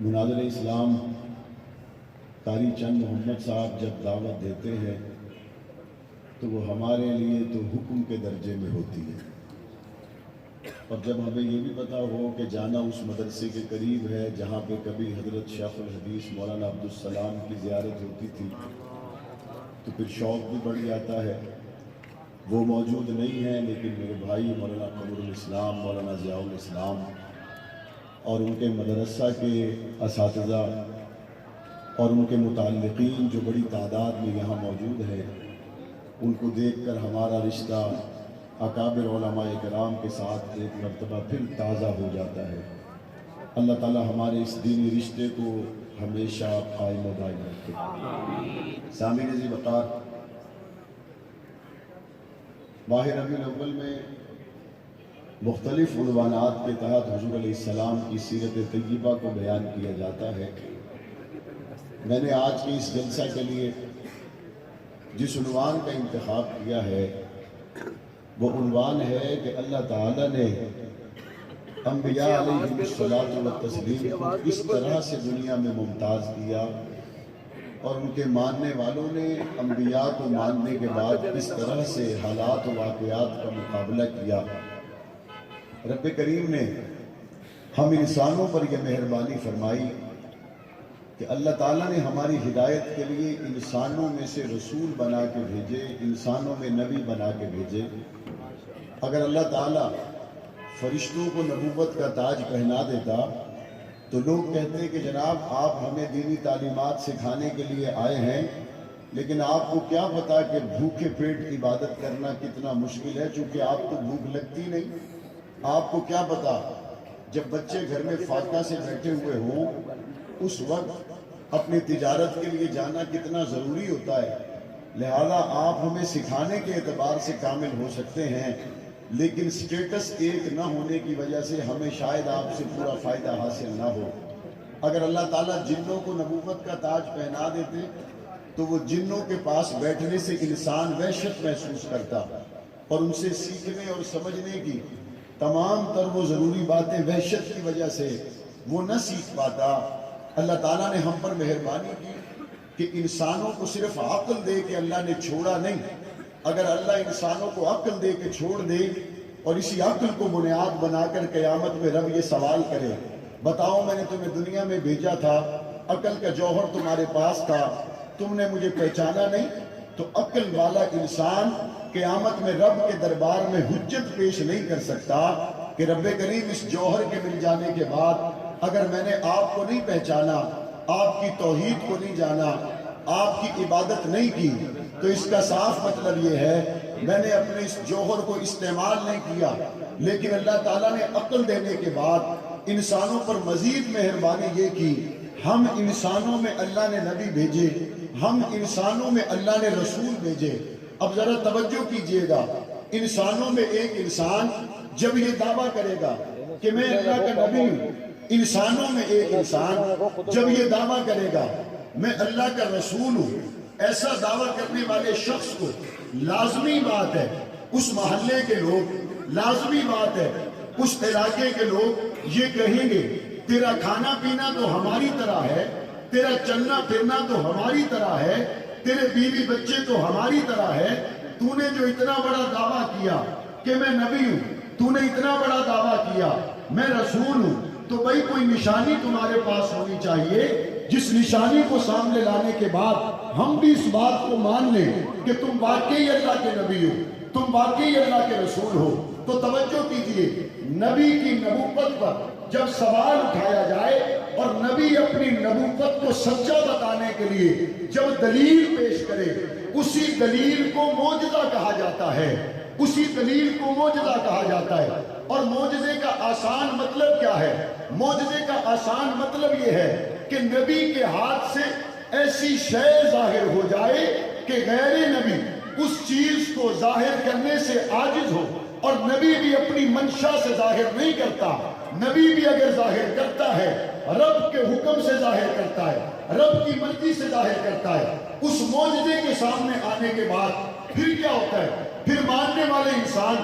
مناظر اسلام قاری چند محمد صاحب جب دعوت دیتے ہیں تو وہ ہمارے لیے تو حکم کے درجے میں ہوتی ہے، اور جب ہمیں یہ بھی پتہ ہو کہ جانا اس مدرسے کے قریب ہے جہاں پہ کبھی حضرت شیخ الحدیث مولانا عبدالسلام کی زیارت ہوتی تھی، تو پھر شوق بھی بڑھ جاتا ہے۔ وہ موجود نہیں ہیں، لیکن میرے بھائی مولانا قمر الاسلام، مولانا ضیاء الاسلام اور ان کے مدرسہ کے اساتذہ اور ان کے متعلقین جو بڑی تعداد میں یہاں موجود ہیں، ان کو دیکھ کر ہمارا رشتہ اکابر علماء کرام کے ساتھ ایک مرتبہ پھر تازہ ہو جاتا ہے۔ اللہ تعالی ہمارے اس دینی رشتے کو ہمیشہ قائم و دائم رکھے۔ سامعین ذی وقار، ماہ ربیع الاول میں مختلف عنوانات کے تحت حضور علیہ السلام کی سیرت طیبہ کو بیان کیا جاتا ہے۔ میں نے آج کے اس جلسہ کے لیے جس عنوان کا انتخاب کیا ہے وہ عنوان ہے کہ اللہ تعالیٰ نے انبیاء علیہم الصلاۃ والتسلیم کو کس طرح سے دنیا میں ممتاز کیا، اور ان کے ماننے والوں نے انبیاء کو ماننے کے بعد کس طرح سے حالات و واقعات کا مقابلہ کیا۔ رب کریم نے ہم انسانوں پر یہ مہربانی فرمائی کہ اللہ تعالیٰ نے ہماری ہدایت کے لیے انسانوں میں سے رسول بنا کے بھیجے، انسانوں میں نبی بنا کے بھیجے۔ اگر اللہ تعالیٰ فرشتوں کو نبوت کا تاج پہنا دیتا تو لوگ کہتے کہ جناب آپ ہمیں دینی تعلیمات سکھانے کے لیے آئے ہیں، لیکن آپ کو کیا پتا کہ بھوکے پیٹ عبادت کرنا کتنا مشکل ہے، چونکہ آپ کو بھوک لگتی نہیں۔ آپ کو کیا پتا جب بچے گھر میں فاقہ سے بیٹھے ہوئے ہوں اس وقت اپنی تجارت کے لیے جانا کتنا ضروری ہوتا ہے۔ لہذا آپ ہمیں سکھانے کے اعتبار سے کامل ہو سکتے ہیں، لیکن سٹیٹس ایک نہ ہونے کی وجہ سے ہمیں شاید آپ سے پورا فائدہ حاصل نہ ہو۔ اگر اللہ تعالیٰ جنوں کو نبوت کا تاج پہنا دیتے تو وہ جنوں کے پاس بیٹھنے سے انسان وحشت محسوس کرتا، اور ان سے سیکھنے اور سمجھنے کی تمام تر وہ ضروری باتیں وحشت کی وجہ سے وہ نہ سیکھ پاتا۔ اللہ تعالیٰ نے ہم پر مہربانی کی کہ انسانوں کو صرف عقل دے کے اللہ نے چھوڑا نہیں۔ اگر اللہ انسانوں کو عقل دے کے چھوڑ دے اور اسی عقل کو بنیاد بنا کر قیامت میں رب یہ سوال کرے، بتاؤ میں نے تمہیں دنیا میں بھیجا تھا، عقل کا جوہر تمہارے پاس تھا، تم نے مجھے پہچانا نہیں، تو عقل والا انسان قیامت میں رب کے دربار میں حجت پیش نہیں کر سکتا کہ رب کریم اس جوہر کے مل جانے کے بعد اگر میں نے آپ کو نہیں پہچانا، آپ کی توحید کو نہیں جانا، آپ کی عبادت نہیں کی، تو اس کا صاف مطلب یہ ہے میں نے اپنے اس جوہر کو استعمال نہیں کیا۔ لیکن اللہ تعالیٰ نے عقل دینے کے بعد انسانوں پر مزید مہربانی یہ کی، ہم انسانوں میں اللہ نے نبی بھیجے، ہم انسانوں میں اللہ نے رسول بھیجے۔ اب ذرا توجہ کیجئے گا، انسانوں میں ایک انسان جب یہ دعویٰ کرے گا کہ میں اللہ کا نبی ہوں، انسانوں میں ایک انسان جب یہ دعویٰ کرے گا میں اللہ کا رسول ہوں، ایسا دعویٰ کرنے والے شخص کو لازمی بات ہے اس محلے کے لوگ، لازمی بات ہے اس علاقے کے لوگ یہ کہیں گے تیرا کھانا پینا تو ہماری طرح ہے، تیرا چلنا پھرنا تو ہماری طرح ہے، تیرے بیوی بچے تو ہماری طرح ہے، تو نے جو اتنا بڑا دعویٰ کیا کہ میں نبی ہوں، تو نے اتنا بڑا دعویٰ کیا میں رسول ہوں، تو بھائی کوئی نشانی تمہارے پاس ہونی چاہیے جس نشانی کو سامنے لانے کے بعد ہم بھی اس بات کو مان لیں کہ تم واقعی اللہ کے نبی ہو، تم واقعی اللہ کے رسول ہو۔ تو توجہ کیجئے، نبی کی نبوت پر جب سوال اٹھایا جائے اور نبی اپنی نبوت کو سچا بتانے کے لیے جب دلیل پیش کرے، اسی دلیل کو معجزہ کہا جاتا ہے، اسی دلیل کو معجزہ کہا جاتا ہے۔ اور معجزے کا آسان مطلب کیا ہے؟ معجزے کا آسان مطلب یہ ہے کہ نبی کے ہاتھ سے ایسی شے ظاہر ہو جائے کہ غیر نبی اس چیز کو ظاہر کرنے سے عاجز ہو، اور نبی بھی اپنی منشا سے ظاہر نہیں کرتا، نبی بھی اگر ظاہر کرتا ہے رب کے حکم سے ظاہر کرتا ہے، رب کی مرضی سے ظاہر کرتا ہے۔ اس معجزے کے سامنے آنے کے بعد پھر کیا ہوتا ہے؟ پھر ماننے والے انسان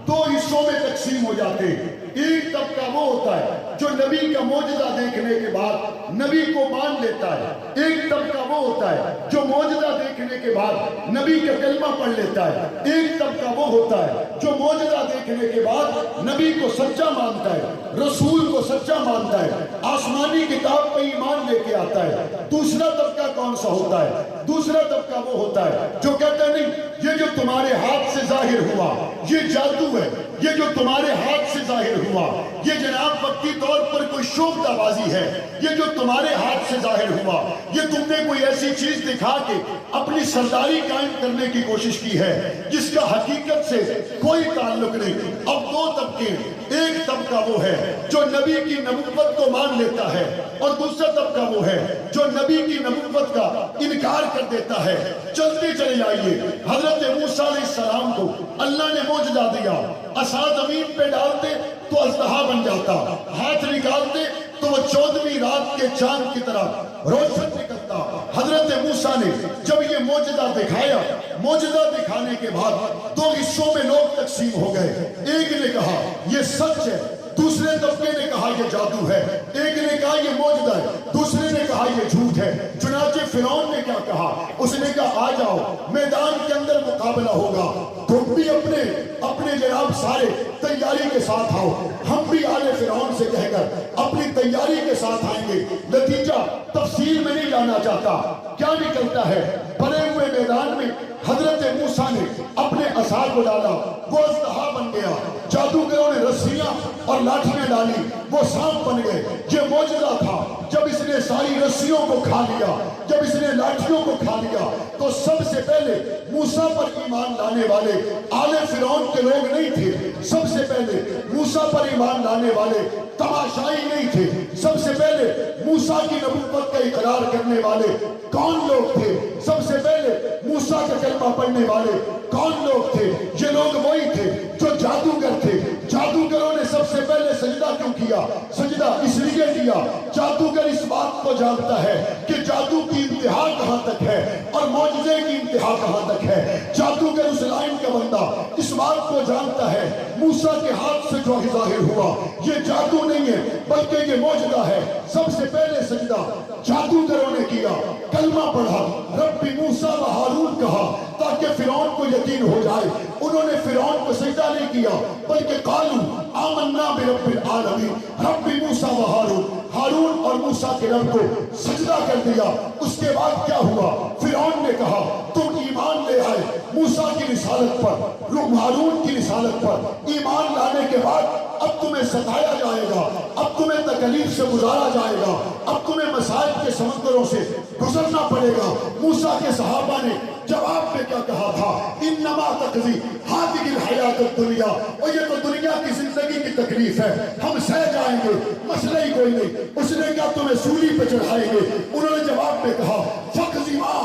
دو حصوں میں تقسیم ہو جاتے ہیں۔ ایک طبقہ وہ ہوتا ہے جو نبی کا معجزہ دیکھنے کے بعد نبی کو مان لیتا ہے، ایک طبقہ وہ ہوتا ہے جو معجزہ دیکھنے کے بعد نبی کا کلمہ پڑھ لیتا ہے، ایک طبقہ وہ ہوتا ہے جو معجزہ دیکھنے کے بعد نبی کو سچا مانتا ہے، رسول کو سچا مانتا ہے، آسمانی کتاب پہ ایمان لے کے آتا ہے۔ دوسرا طبقہ کون سا ہوتا ہے؟ دوسرا طبقہ وہ ہوتا ہے جو کہتا ہے نہیں، یہ جو تمہارے ہاتھ سے ظاہر ہوا یہ جادو ہے، یہ جو تمہارے ہاتھ سے ظاہر ہوا یہ جناب وقتی طور پر کوئی شوخ بازی ہے، یہ جو تمہارے ہاتھ سے ظاہر ہوا یہ تم نے کوئی ایسی چیز دکھا کے اپنی سرداری قائم کرنے کی کوشش کی ہے جس کا حقیقت سے کوئی تعلق نہیں۔ اب دو طبقے، ایک طبقہ وہ ہے جو نبی کی نبوت کو مان لیتا ہے، اور دوسرا طبقہ وہ ہے جو نبی کی نبوت کا انکار کر دیتا ہے۔ چلتے چلے جائیے، حضرت موسیٰ علیہ السلام کو اللہ نے معجزہ دیا، عصا زمین پہ ڈالتے تو اژدہا بن جاتا، ہاتھ نکالتے تو وہ 14ویں رات کے چاند کی طرح روشن نکلتا۔ حضرت موسیٰ نے جب یہ معجزہ دکھایا، معجزہ دکھانے کے بعد دو حصوں میں لوگ تقسیم ہو گئے، ایک نے کہا یہ سچ ہے، دوسرے طبقے نے کہا یہ جادو ہے، ایک نے کہا یہ معجزہ ہے، دوسرے نے کہا یہ جھوٹ ہے۔ چنانچہ فرعون نے کیا کہا؟ اس نے کہا آ جاؤ میدان کے اندر مقابلہ ہوگا، تم بھی اپنے جناب سارے تیاری کے ساتھ آؤ، ہم بھی آل فرعون سے کہہ کر اپنی تیاری کے ساتھ آئیں گے۔ نتیجہ تفصیل میں نہیں جانا چاہتا، کیا نکلتا ہے؟ بنے ہوئے میدان میں حضرت موسیٰ نے اپنے عصا کو ڈالا، وہ اژدہا بن گیا، جادوگروں نے رسیاں اور لاٹھیاں ڈالی، وہ سانپ بن گئے۔ یہ معجزہ تھا۔ جب اس نے ساری رسیوں کو کھا لیا، جب اس نے لاٹھیوں کو کھا لیا، تو سب سے پہلے موسیٰ پر ایمان لانے والے آل فرعون کے لوگ نہیں تھے، سب سے پہلے موسیٰ پر ایمان لانے والے تماشائی نہیں تھے، سب سے پہلے موسیٰ کی نبوت کا اقرار کرنے والے کون لوگ تھے؟ سب سے پہلے موسیٰ کا کلمہ پڑھنے والے کون لوگ تھے؟ یہ لوگ وہی تھے جو جادوگر تھے۔ جادوگروں نے سب سے پہلے سجدہ کیوں کیا؟ سجدہ اس لیے کیا، جادوگر اس بات کو جانتا ہے کہ جادو کی انتہا کہاں تک ہے اور معجزے کی انتہا کہاں تک ہے۔ جادوگر اس لائن کا بندہ اس بات کو جانتا ہے موسیٰ کے ہاتھ سے جو ظاہر ہوا یہ جادو نہیں ہے بلکہ یہ معجزہ ہے۔ سب سے پہلے سجدہ جادوگروں نے کیا، کلمہ پڑھا، رب موسیٰ و ہارون کہا تاکہ فرعون کو یقین ہو جائے۔ انہوں نے فرعون کو سجدہ نہیں کیا بلکہ قالوا آمنا برب العالمین، رب موسیٰ و ہارون، ہارون اور موسیٰ کے رب کو سجدہ کر دیا۔ اس کے بعد کیا ہوا؟ فرعون نے کہا تم ایمان لے آئے موسیٰ کی رسالت پر، ہارون کی رسالت پر، ایمان لانے کے بعد اب تمہیں ستایا جائے گا، اب تمہیں تکلیف سے گزارا جائے گا، اب تمہیں مصائب کے سمندروں سے گزرنا پڑے گا۔ موسیٰ کے صحابہ نے جواب میں کیا کہا تھا؟ انما تقضی ہذہ الحیات الدنیا، اور یہ تو دنیا کی زندگی کی تکلیف ہے، ہم سہ جائیں گے، مسئلہ ہی کوئی نہیں۔ اس نے کہا تمہیں سولی پہ چڑھائیں گے۔ انہوں نے جواب میں کہا فقضی ما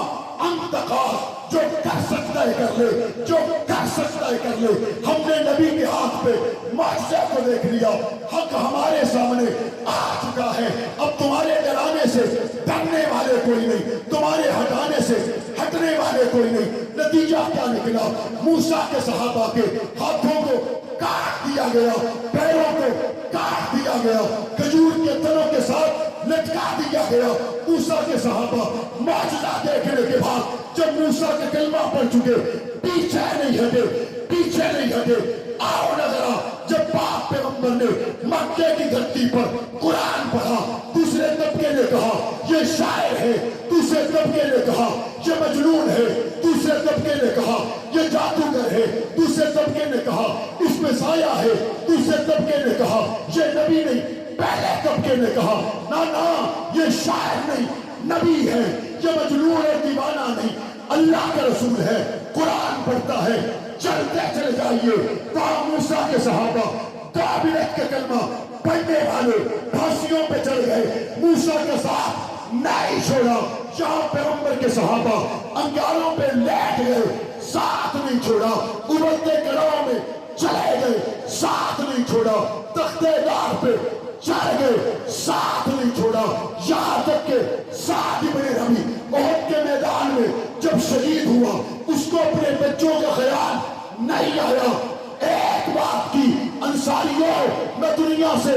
انت قاض، جو کر سکتا ہے کر لے، جو کر سکتا ہے کر لے۔ ہم نے نبی کے ہاتھ پہ معجزے کو دیکھ لیا، حق ہمارے سامنے آ چکا ہے، اب تمہارے ڈرانے سے ڈرنے والے کوئی نہیں، تمہارے ہٹانے سے ہٹنے والے کوئی نہیں۔ نتیجہ کیا نکلا؟ موسیٰ کے صحابہ کے ہاتھوں کو کاٹ دیا گیا، پیروں کو کاٹ دیا گیا، کھجور کے تنوں کے ساتھ لٹکا دیا گیا۔ موسیٰ کے صحابہ معجزہ دیکھنے کے بعد جب موسیٰ کے کلمہ پڑھ چکے پیچھے نہیں ہٹے، پیچھے نہیں ہٹے۔ آؤ نظرہ جب پاک پیغمبر نے مکے کی دھرتی پر قرآن پڑھا، دوسرے طبقے نے کہا یہ شاعر ہے، دوسرے طبقے نے کہا یہ مجنون ہے، دوسرے طبقے نے کہا یہ جادوگر ہے، دوسرے طبقے نے کہا اس میں سایہ ہے، دوسرے طبقے نے کہا یہ نبی نہیں، پہلے طبقے نے کہا نا یہ شاعر نہیں نبی ہے، یہ مجنون ہے، دیوانہ نہیں، اللہ کا رسول ہے، قرآن پڑھتا ہے۔ چلتے چلے جائیے، وہاں موسیٰ کے صحابہ کابلت کے کلمہ پڑھنے والے پھانسیوں پہ چڑھ گئے، موسیٰ کے ساتھ نہیں چھوڑا۔ جہاں پیغمبر کے صحابہ انگاروں پہ لیٹ گئے، ساتھ نہیں چھوڑا، ابلتے کڑاہوں میں چلے گئے، ساتھ نہیں چھوڑا، تختے دار پہ چڑھ گئے، ساتھ نہیں چھوڑا، یہاں تک کہ سعد بن ربیع احد کے میدان میں جب شہید ہوا اس کو اپنے بچوں کا خیال نہیں آیا۔ ایک بات کی انصاریوں، میں دنیا سے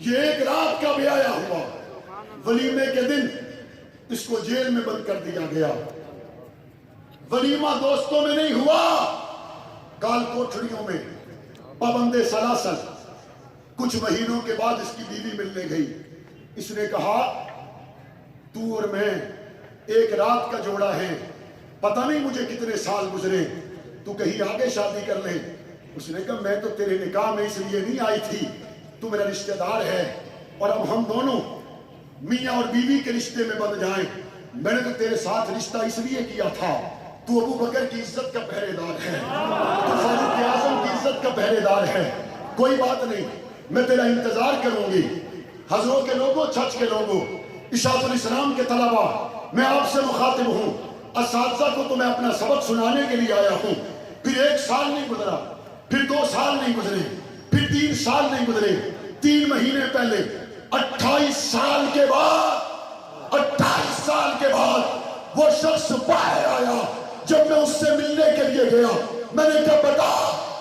یہ ایک رات کا بیایا ہوا، ولیمے کے دن اس کو جیل میں بند کر دیا گیا۔ ولیمہ دوستوں میں نہیں ہوا، کال کوٹھڑیوں میں پابند سلاسل۔ کچھ مہینوں کے بعد اس کی بیوی ملنے گئی، اس نے کہا تو اور میں ایک رات کا جوڑا ہے، پتہ نہیں مجھے کتنے سال گزرے، تو کہیں آگے شادی کر لے۔ اس نے کہا میں تو تیرے نکاح میں اس لیے نہیں آئی تھی، تو میرا رشتہ دار ہے، اور اب ہم دونوں میاں اور بیوی کے رشتے میں بن جائیں۔ میں نے تو تیرے ساتھ رشتہ اس لیے کیا تھا، تو ابو بکر کی عزت کا پہرے دار ہے، تو فاروق اعظم کی عزت کا پہرے دار ہے، کوئی بات نہیں، میں تیرا انتظار کروں گی۔ حضروں کے لوگوں، چرچ کے لوگوں، اشاعت الاسلام کے طلبہ، میں آپ سے مخاطب ہوں، اساتذہ کو تو میں اپنا سبق سنانے کے لیے آیا ہوں۔ پھر 1 سال نہیں گزرا، پھر 2 سال نہیں گزرے، پھر 3 سال نہیں گزرے، 3 مہینے پہلے 28 سال کے بعد 28 سال کے بعد وہ شخص باہر آیا۔ جب میں اس سے ملنے کے لیے گیا، میں نے کہا بتا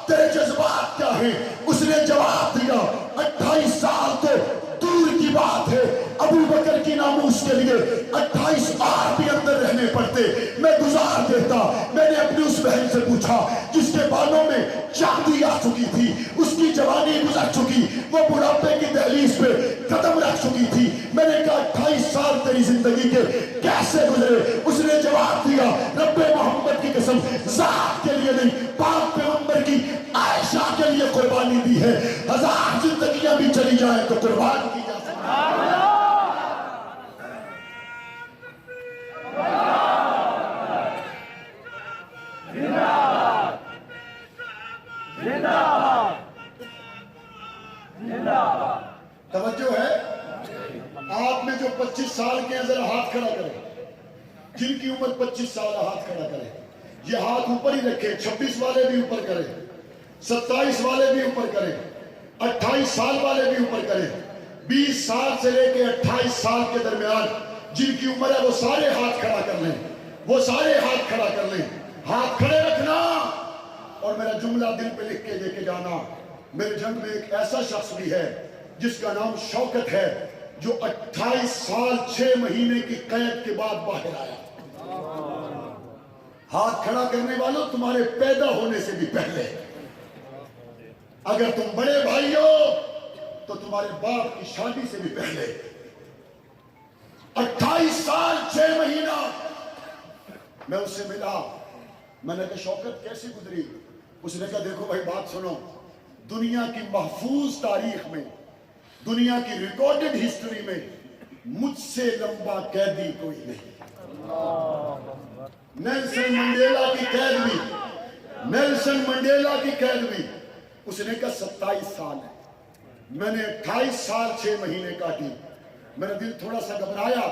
تیرے جذبات کیا ہیں؟ اس نے جواب دیا 28 سال تو دور کی بات ہے، ابو بکر کی ناموس کے لیے 28 اور بھی اندر رہنے پڑتے، میں گزار دیتا۔ میں نے اپنی اس بہن سے پوچھا جس کے بالوں میں چاندی آ چکی تھی، اس کی جوانی گزر چکی، وہ بڑھاپے کی دہلیز پہ قدم رکھ چکی تھی، میں نے کہا 28 سال تیری زندگی کے کیسے گزرے؟ اس نے جواب دیا رب محمد کی قسم، ذات کے لیے نہیں، پاک پیغمبر کی عائشہ کے لیے قربانی دی ہے، 1000 زندگیاں بھی چلی جائیں تو قربان کی جا سکتی ہے۔ توجہ ہے؟ آپ میں جو 25 سال کے ذرا ہاتھ کھڑا کریں، جن کی عمر 25 سال ہاتھ کھڑا کریں، یہ ہاتھ اوپر ہی رکھیں، 26 والے بھی اوپر کریں، 27 والے بھی اوپر کریں، 28 سال والے بھی اوپر کریں، 20 سال سے لے کے 28 سال کے درمیان جن کی عمر ہے وہ سارے ہاتھ کھڑا کر لیں، وہ سارے ہاتھ کھڑا کر لیں، ہاتھ کھڑے رکھنا اور میرا جملہ دل پہ لکھ کے دے کے جانا۔ میرے جنگ میں ایک ایسا شخص بھی ہے جس کا نام شوکت ہے، جو 28 سال 6 مہینے کی قید کے بعد باہر آیا۔ ہاتھ کھڑا کرنے والوں، تمہارے پیدا ہونے سے بھی پہلے، اگر تم بڑے بھائی ہو تو تمہارے باپ کی شادی سے بھی پہلے 28 سال 6 مہینہ میں اس سے ملا۔ میں نے کہا شوکت کیسی گزری؟ اس نے کہا دیکھو بھائی بات سنو، دنیا کی محفوظ تاریخ میں، دنیا کی ریکارڈڈ ہسٹری میں مجھ سے لمبا قیدی کوئی نہیں۔ نیلسن منڈیلا کی قید بھی، نیلسن منڈیلا کی قید بھی اس نے کہا 27 سال ہے، میں نے 28 سال 6 مہینے کاٹی۔ میرا دل تھوڑا سا گھبرایا،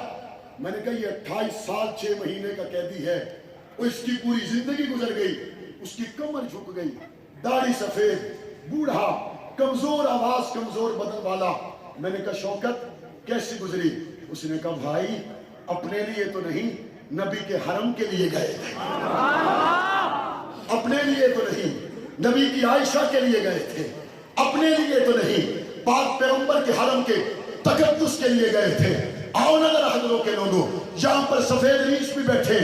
میں نے کہا یہ 28 سال 6 مہینے کا قیدی ہے، اس کی پوری زندگی گزر گئی، اس کی کمر جھک گئی، داڑھی سفید، بوڑھا، کمزور آواز، کمزور بدن والا۔ میں نے کہا شوکت کیسی گزری؟ اس نے کہا بھائی اپنے لیے تو نہیں، نبی کے حرم کے لیے گئے تھے، اپنے لیے تو نہیں، نبی کی عائشہ کے لیے گئے تھے، اپنے لیے تو نہیں، پاک پیغمبر کے حرم کے تقدس کے لیے گئے تھے۔ آؤ نظر حضروں کے لوگوں، یہاں پر سفید ریچھ بھی بیٹھے،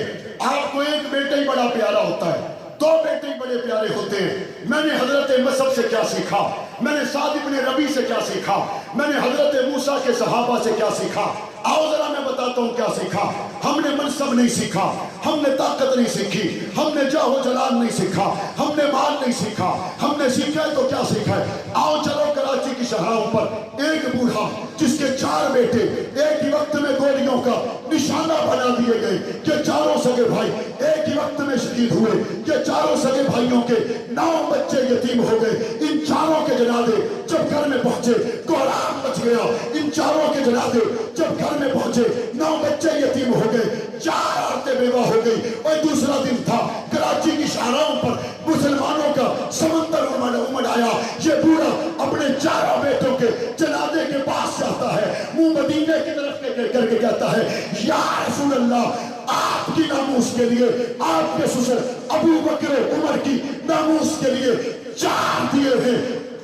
آپ کو ایک بیٹا ہی بڑا پیارا ہوتا ہے، 2 بیٹے ہی بڑے پیارے ہوتے ہیں۔ میں نے حضرت مصعب سے کیا سیکھا، میں نے سعد بن ربیع سے کیا سیکھا، میں نے حضرت موسیٰ کے صحابہ سے کیا سیکھا۔ آؤ ذرا میں بتاتا ہوں کیا سیکھا۔ ہم نے منصب نہیں سیکھا، ہم نے طاقت نہیں سیکھی، ہم نے جاہ و جلال نہیں سیکھا، ہم نے مال نہیں سیکھا، ہم نے سیکھا ہے تو کیا سیکھا ہے؟ آؤ چلو کراچی کی شاہراہوں پر ایک بوڑھا جس کے 4 بیٹے ایک ہی وقت میں گولیوں کا نشانہ بنا دیے گئے، کہ چاروں سگے بھائی ایک ہی وقت میں شہید ہوئے، کہ چاروں سگے بھائیوں کے 9 بچے یتیم ہو گئے۔ ان چاروں کے جنازے جب گھر میں پہنچے کوہرام مچ گیا، ان چاروں کے جنازے جب گھر میں پہنچے 9 بچے یتیم ہو گئے، 4 عورتیں بیوہ ہو گئی۔ اور دوسرا دن تھا، کراچی کی شاہراہوں پر مسلمانوں کا سمندر امڑ آیا۔ یہ بوڑھا اپنے 4 بیٹوں کے جنازے کے پاس جاتا ہے، منہ مدینے کی طرف کر کے کہتا ہے یا رسول اللہ، آپ کی ناموس کے لیے، آپ کے سسر ابو بکر عمر کی ناموس کے لیے 4 دیے ہیں،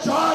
4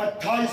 28